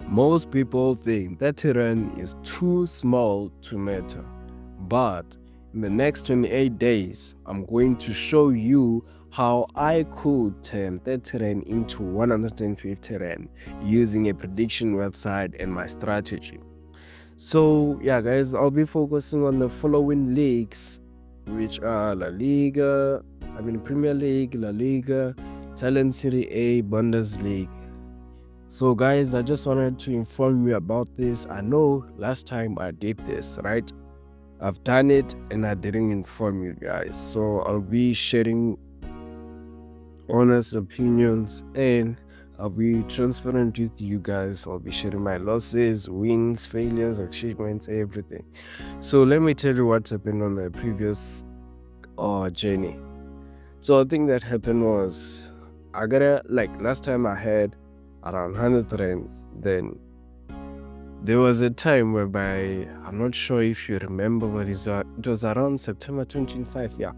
Most people think that terrain is too small to matter, but in the next 28 days, I'm going to show you how I could turn that terrain into 150 Rand using a prediction website and my strategy. So yeah guys, I'll be focusing on the following leagues, which are Premier League, La Liga, Italian Serie A, Bundesliga. So guys, I just wanted to inform you about this. I know last time I did this, right? I've done it and I didn't inform you guys. So I'll be sharing honest opinions and I'll be transparent with you guys. I'll be sharing my losses, wins, failures, achievements, everything. So let me tell you what happened on the previous journey. So I think that happened was last time I had around 100 Rand. Then there was a time whereby, I'm not sure if you remember, but it was around September 2025. Yeah.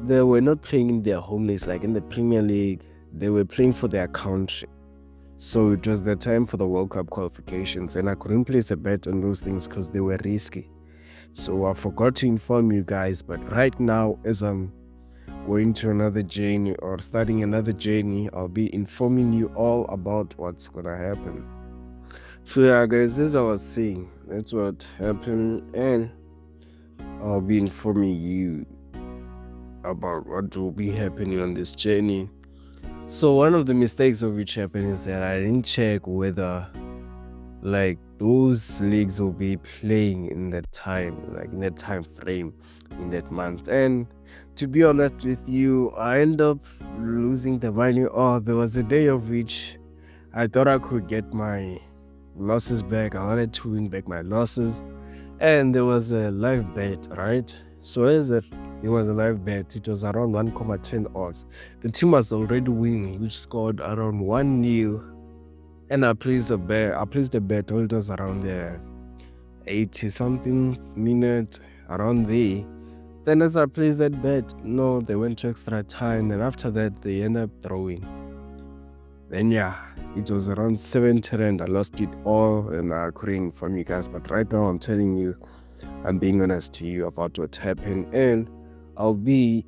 They were not playing in their home leagues, like in the Premier League. They were playing for their country. So it was the time for the World Cup qualifications, and I couldn't place a bet on those things because they were risky. So I forgot to inform you guys, but right now, as I'm going to another journey or starting another journey, I'll be informing you all about what's gonna happen. So yeah guys, as I was saying, that's what happened, and I'll be informing you about what will be happening on this journey. So one of the mistakes of which happened is that I didn't check whether those leagues will be playing in that time, in that time frame, in that month. And to be honest with you, I end up losing the money. There was a day of which I thought I could get my losses back. I wanted to win back my losses, and there was a live bet, right? So as there was a live bet, it was around 1.10 odds. The team was already winning, which scored around 1-0. And I placed a bet. I placed a bet. It was around the 80 something minute, around there. Then as I placed that bet, no, they went to extra time. Then after that, they ended up throwing. Then yeah, it was around 70 Rand. I lost it all and I couldn't inform you guys. But right now, I'm telling you, I'm being honest to you about what happened. And I'll be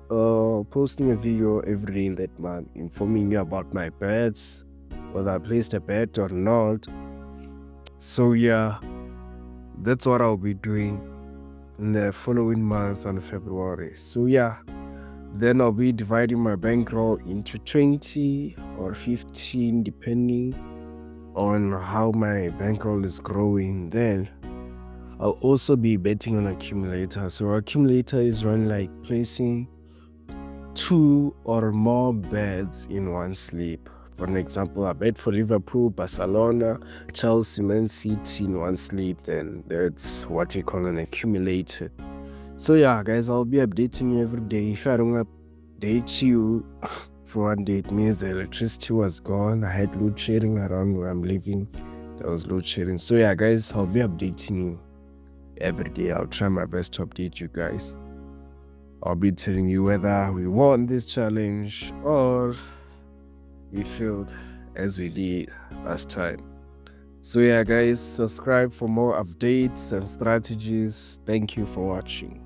posting a video every day in that month informing you about my bets, whether I placed a bet or not. So yeah, that's what I'll be doing in the following month on February. So yeah, then I'll be dividing my bankroll into 20 or 15 depending on how my bankroll is growing. Then I'll also be betting on accumulator. So accumulator is run like placing 2 or more bets in one sleep. For an example, I bet for Liverpool, Barcelona, Chelsea, Man City in one sleep. Then that's what you call an accumulator. So yeah guys, I'll be updating you every day. If I don't update you for one day, it means the electricity was gone. I had load shedding around where I'm living. There was load shedding. So yeah guys, I'll be updating you every day. I'll try my best to update you guys. I'll be telling you whether we won this challenge or we failed as we did last time. So yeah guys, subscribe for more updates and strategies. Thank you for watching.